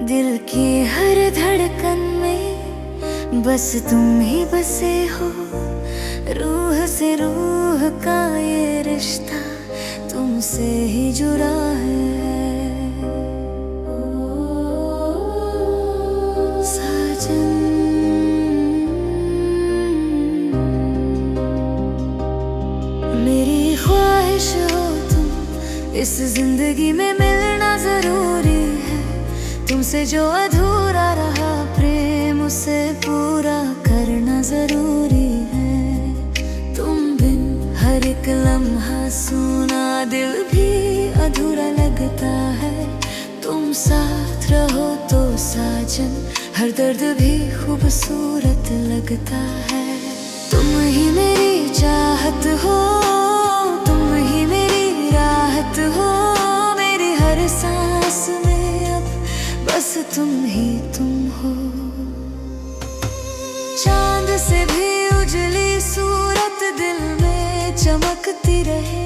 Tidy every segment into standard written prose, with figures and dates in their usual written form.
दिल की हर धड़कन में बस तुम ही बसे हो। रूह से रूह का ये रिश्ता तुमसे ही जुड़ा है। साजन मेरी ख्वाहिश हो तुम, इस जिंदगी में मिलना जरूरी है। तुमसे जो अधूरा रहा प्रेम उसे पूरा करना जरूरी है। तुम बिन हर एक लम्हा सूना दिल भी अधूरा लगता है। तुम साथ रहो तो साजन हर दर्द भी खूबसूरत लगता है। तुम ही मेरी चाहत हो, तुम ही मेरी राहत हो। मेरी हर सांस में अब बस तुम ही तुम हो। चांद से भी उजली सूरत दिल में चमकती रहे।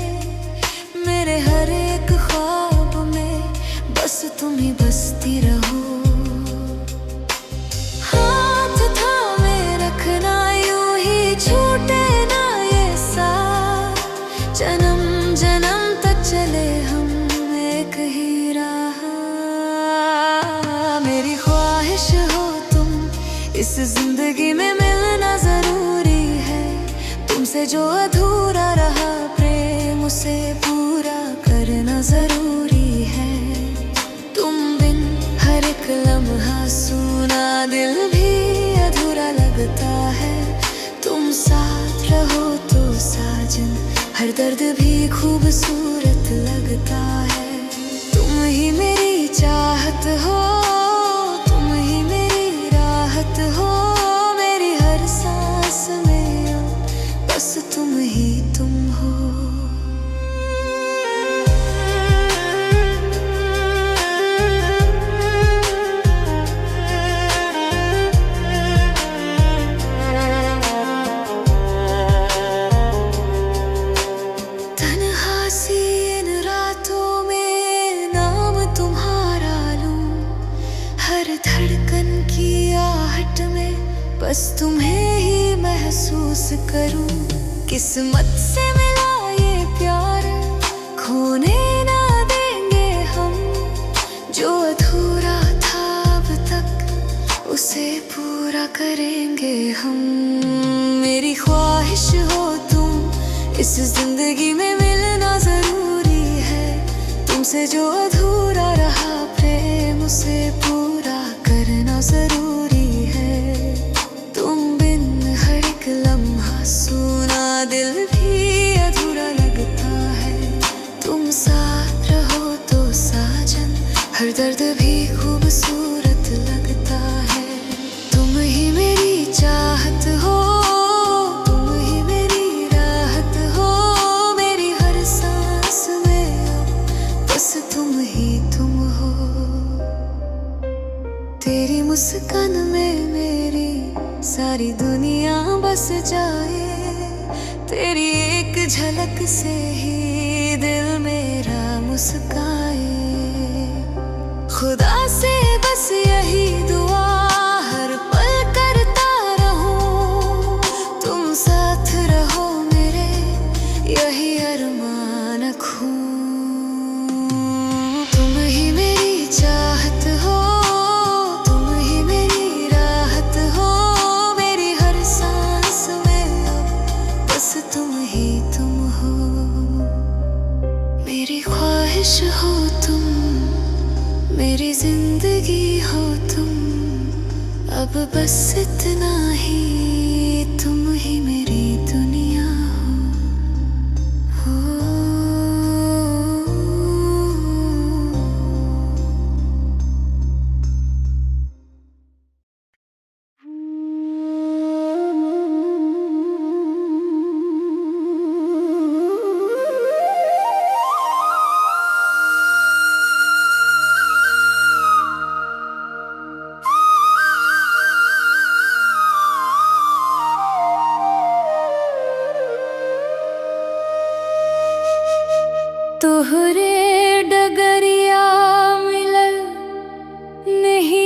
मेरे हर एक ख्वाब में बस तुम ही बसती रहो। हाथ थामे रखना यूं ही छूटे ना ये साथ। जन्म जन्म तक चले हम एक ही राह। मेरी ख्वाहिश हो तुम, इस जिंदगी में मिलना जरूरी है। तुमसे जो अधूरा रहा प्रेम उसे पूरा करना जरूरी है। तुम बिन हर एक लम्हा सूना दिल भी अधूरा लगता है। तुम साथ रहो तो साजन हर दर्द भी खूबसूरत लगता है। तुम ही मेरी चाहत हो, तुम ही मेरी राहत हो। मेरी हर सांस में बस तुम ही तुम हो। धड़कन की आहट में बस तुम्हें ही महसूस करूं। किस्मत से मिला ये प्यार खोने ना देंगे हम। जो अधूरा था अब तक उसे पूरा करेंगे हम। मेरी ख्वाहिश हो तुम, इस जिंदगी में मिलना जरूरी है। तुमसे जो अधूरा रहा प्रेम उसे पूरा करना जरूरी है। तुम बिन हर एक लम्हा सूना दिल भी अधूरा लगता है। तुम साथ रहो तो साजन हर दर्द भी खूबसूरत लगता है। तुम ही मेरी चाहत हो, तुम ही मेरी राहत हो। मेरी हर सांस में बस तुम ही तुम हो। तेरी मुस्कान में मेरी सारी दुनिया बस जाए। तेरी एक झलक से ही दिल मेरा मुस्काए। खुदा से बस यही दुआ हर पल करता रहूं। तुम साथ रहो मेरे यही अरमान खूं। तुम ही मेरी चाहत हो, तुम ही तुम हो। मेरी ख्वाहिश हो तुम, मेरी जिंदगी हो तुम। अब बस इतना ही, तुम ही मेरी दुनिया हो। तोहरे डगरिया मिलल नहीं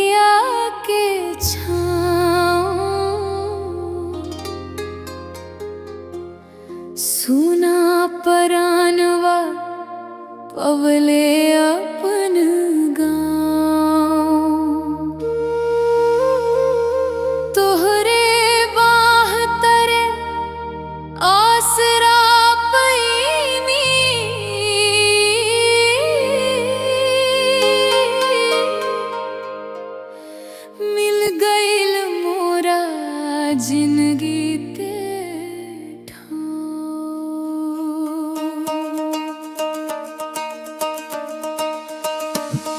पवले अपन गाँव। तोहरे बाह तरे आसरा पैनी, मिल गईल मोरा जिंदगी ते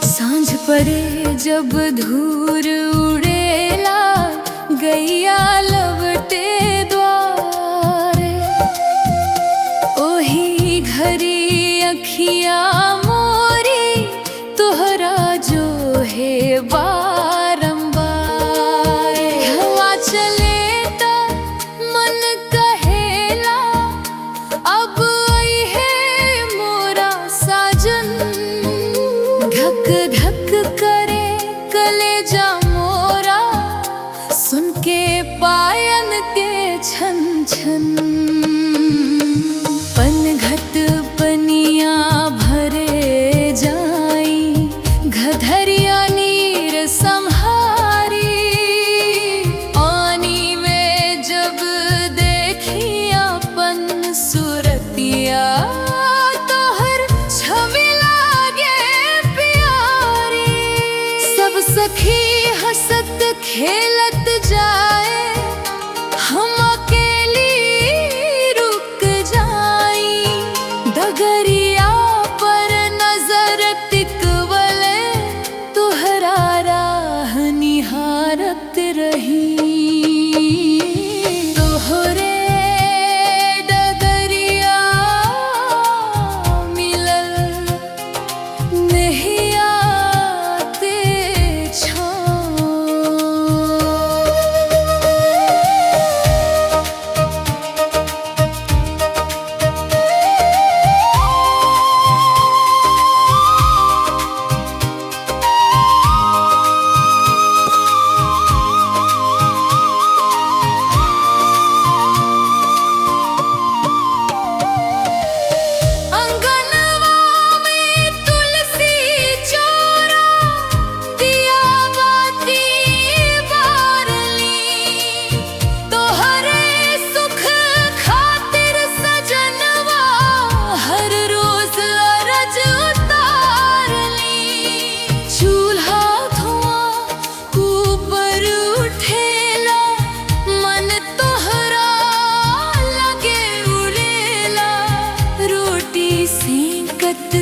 सांझ परे जब धूर उड़ेला, गैया लवटे द्वारे। ओही घरी अखिया मोरी तोहरा जो है बारंबार। हवा चले तो मन कहेला, अब आई है मोरा साजन। धक धक करे कलेजा मोरा, सुन के पायन के छन छन। पनघट पनिया भरे जाई, घधरिया नीर संहारी। पानी में जब देखी अपन सूरतिया, सखी हंसत खेलत जाए, हम अकेली रुक जाई। डगरिया पर नजर टिकवले, तुहरा राह निहारत रही। तोहरे डगरिया मिलल नहिया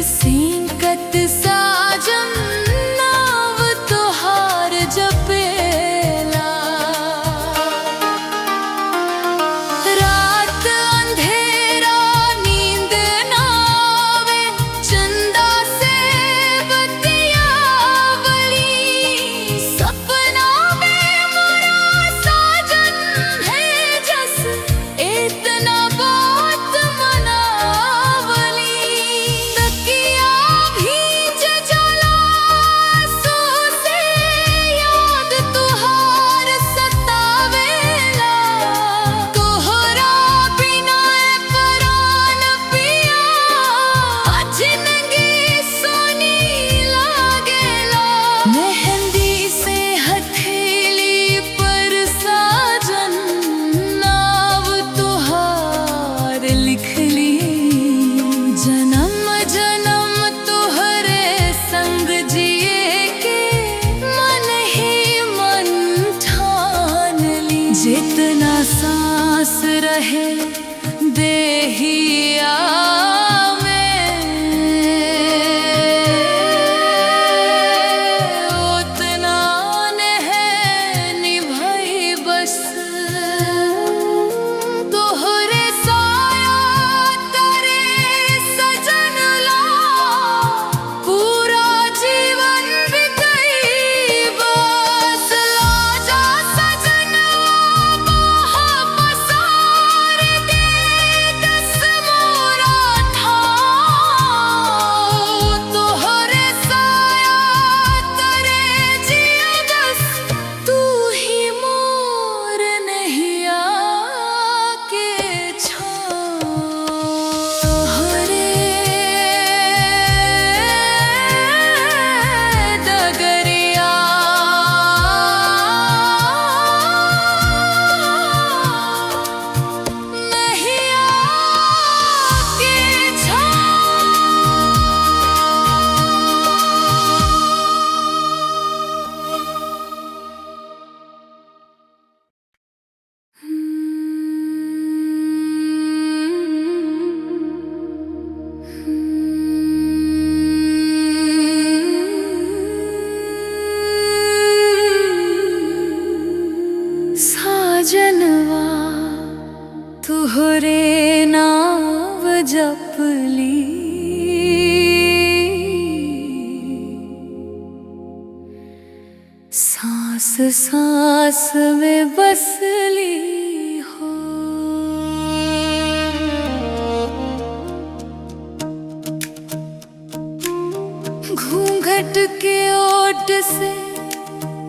सिंकत साजन नाव तोहार जपेला। रात अंधेरा नींद नावे, चंदा से बतियावली। सपना में मोरा साजन है जस, इतना बात मनावली। तकिया सांस में बस ली हो। घूंघट के ओट से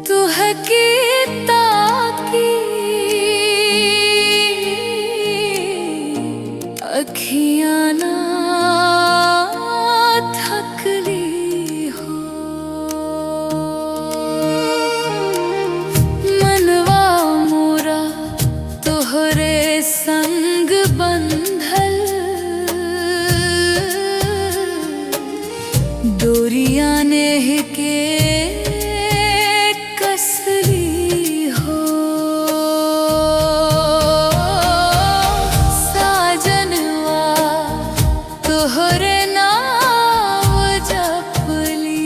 तू हकीता की अखियां ना थक ली हो। मनवा मोरा तोहरे संग बंधल, डोरियां नेह के कसली हो। साजनवा तोहरे नाव जपली,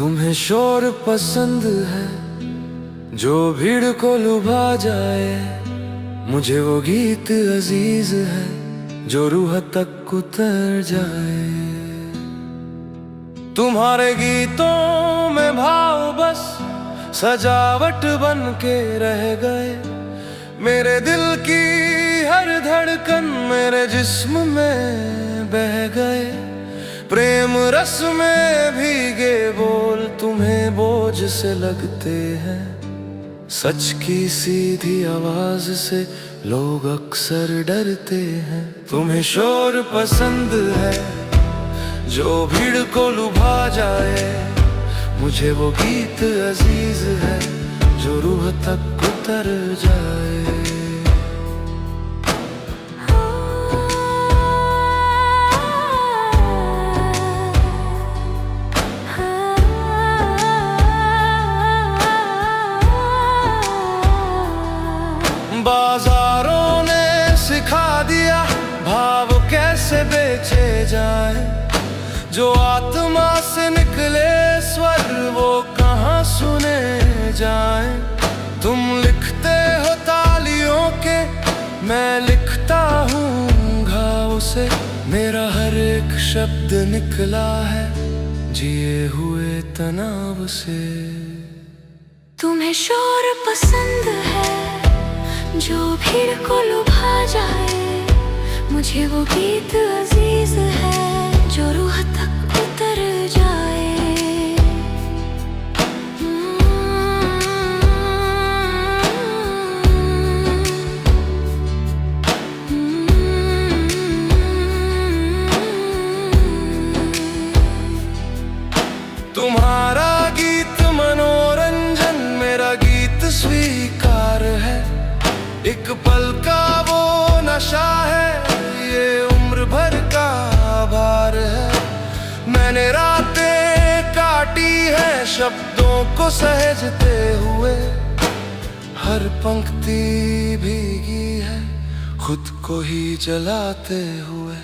तुम्हें शोर पसंद है जो भीड़ को लुभा जाए, मुझे वो गीत अजीज है जो रूह तक उतर जाए। तुम्हारे गीतों में भाव बस सजावट बन के रह गए, मेरे दिल की हर धड़कन मेरे जिस्म में बह गए। प्रेम रस में भीगे बोल तुम्हें बोझ से लगते हैं, सच की सीधी आवाज से लोग अक्सर डरते हैं। तुम्हें शोर पसंद है जो भीड़ को लुभा जाए, मुझे वो गीत अजीज है जो रूह तक उतर जाए। बाजारों ने सिखा दिया भाव कैसे बेचे जाए, जो आत्मा से निकले स्वर वो कहाँ सुने जाए। तुम लिखते हो तालियों के, मैं लिखता हूँ घाव से, मेरा हर एक शब्द निकला है जिए हुए तनाव से। तुम्हें शोर पसंद है जो भीड़ को लुभा जाए, मुझे वो गीत अजीज है जो रूह तक उतर जाए। तुम्हारा गीत मनोरंजन, मेरा गीत स्वीकार है, एक पल का वो नशा है, ये उम्र भर का भार है। मैंने रातें काटी है शब्दों को सहेजते हुए, हर पंक्ति भीगी है खुद को ही जलाते हुए।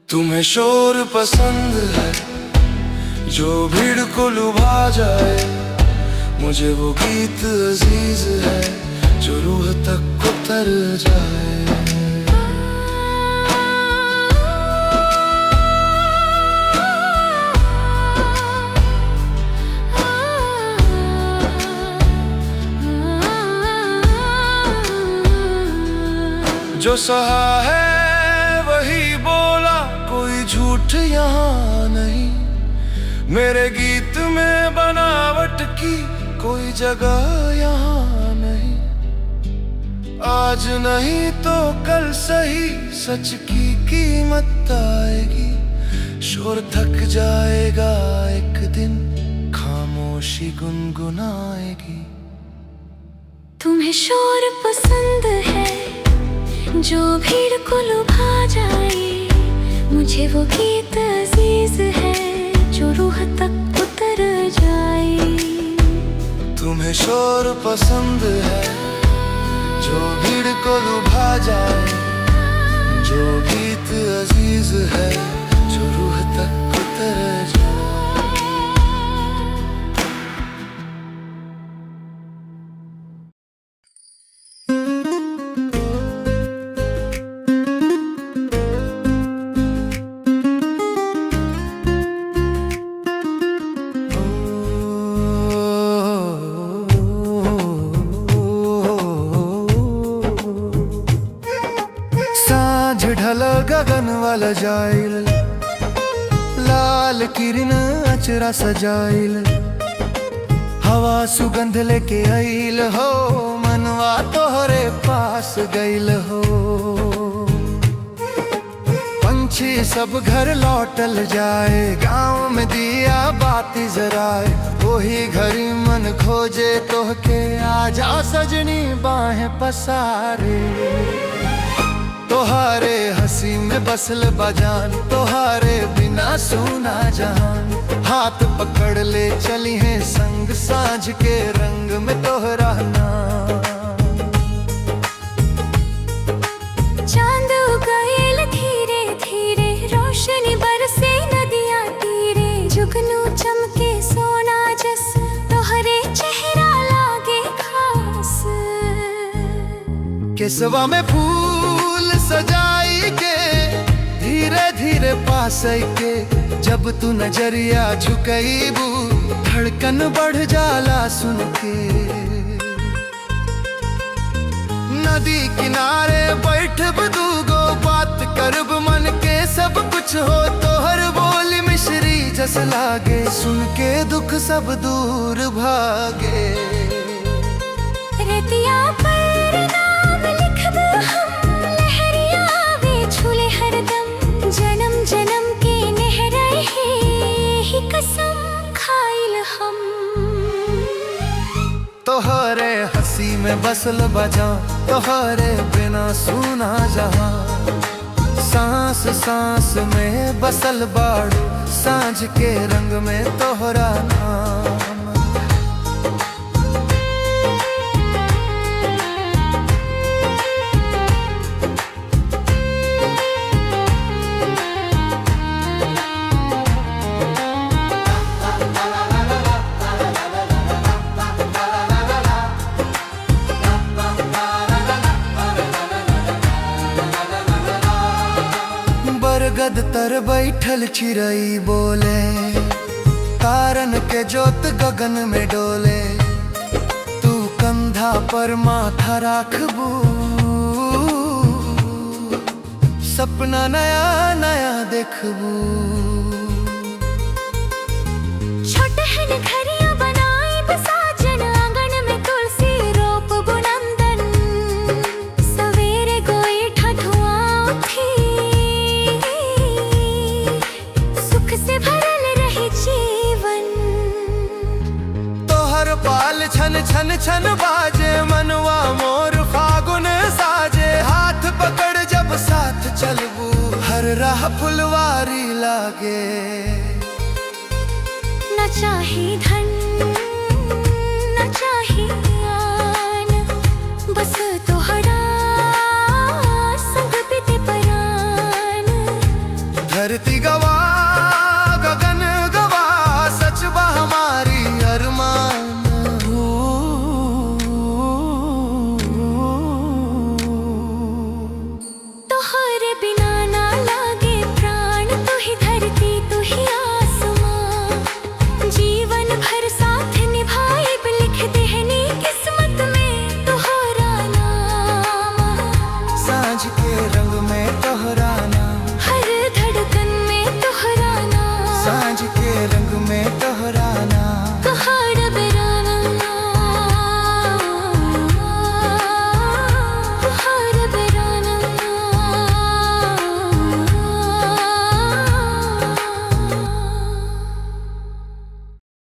तुम्हें शोर पसंद है जो भीड़ को लुभा जाए, मुझे वो गीत अजीज है जो रूह तक उतर जाए। जो सहा है वही बोला, कोई झूठ यहाँ नहीं, मेरे गीत में बनावट की कोई जगह यहाँ नहीं। आज नहीं तो कल सही सच की कीमत आएगी, शोर थक जाएगा एक दिन, खामोशी गुनगुनाएगी। तुम्हें शोर पसंद है जो भीड़ को लुभा जाए, मुझे वो गीत अजीज है जो रूह तक उतर जाए। तुम्हें शोर पसंद है जो भीड़ को लुभा जाए, जो गीत अजीज है जो रूह तक उतर जाए। ढल गगन वाला जाइल, लाल किरण अचरा सजाइल, हवा सुगंध लेके आइल हो, मनवा तोहरे पास गइल हो। पंछी सब घर लौटल जाए, गाँव में दिया बाती जराए, वही घड़ी मन खोजे तोहके, आजा सजनी बाहें पसारे। तोहारे हंसी में बसल बजान, तोहारे बिना सूना जहान, हाथ पकड़ ले चली है संग, सांझ के रंग में तोहरा नाम। चांद उगैल धीरे धीरे, रोशनी बरसे नदियां तीरे, जुगनू चमके केसवा में फूल सजाई के धीरे धीरे पास के जब तू नजरिया झुकईबू धड़कन बढ़ जाला सुन के। नदी किनारे बैठब दूगो बात करब मन के सब कुछ हो तोहर बोली मिश्री जस लागे सुन के दुख सब दूर भागे। रतिया पर नाम लिख दो हम लहरिया वे झूले हरदम जन्म जन्म के नेहराए ही कसम खाइल हम। तोहरे हंसी में बसल बजा तोहरे बिना सुना जहां सांस सांस में बसल बाड़ू सांझ के रंग में तोहरा नाम। बरगद तर बैठल चिड़ई बोले तारन के जोत गगन में डोले तू कंधा पर माथा राखबू सपना नया नया देखबू। छोटहन घरिया बनाई बसाजन आंगन में तुलसी रोप बुनंदन सवेरे गोईठा धुआं उठी सुख से भरल रही जीवन। तोहर पाल छन छन छन बाजे मनवा मोर फागुन साजे हाथ पकड़ जब साथ चलबू हर राह फुलवारी लागे। न चाही धन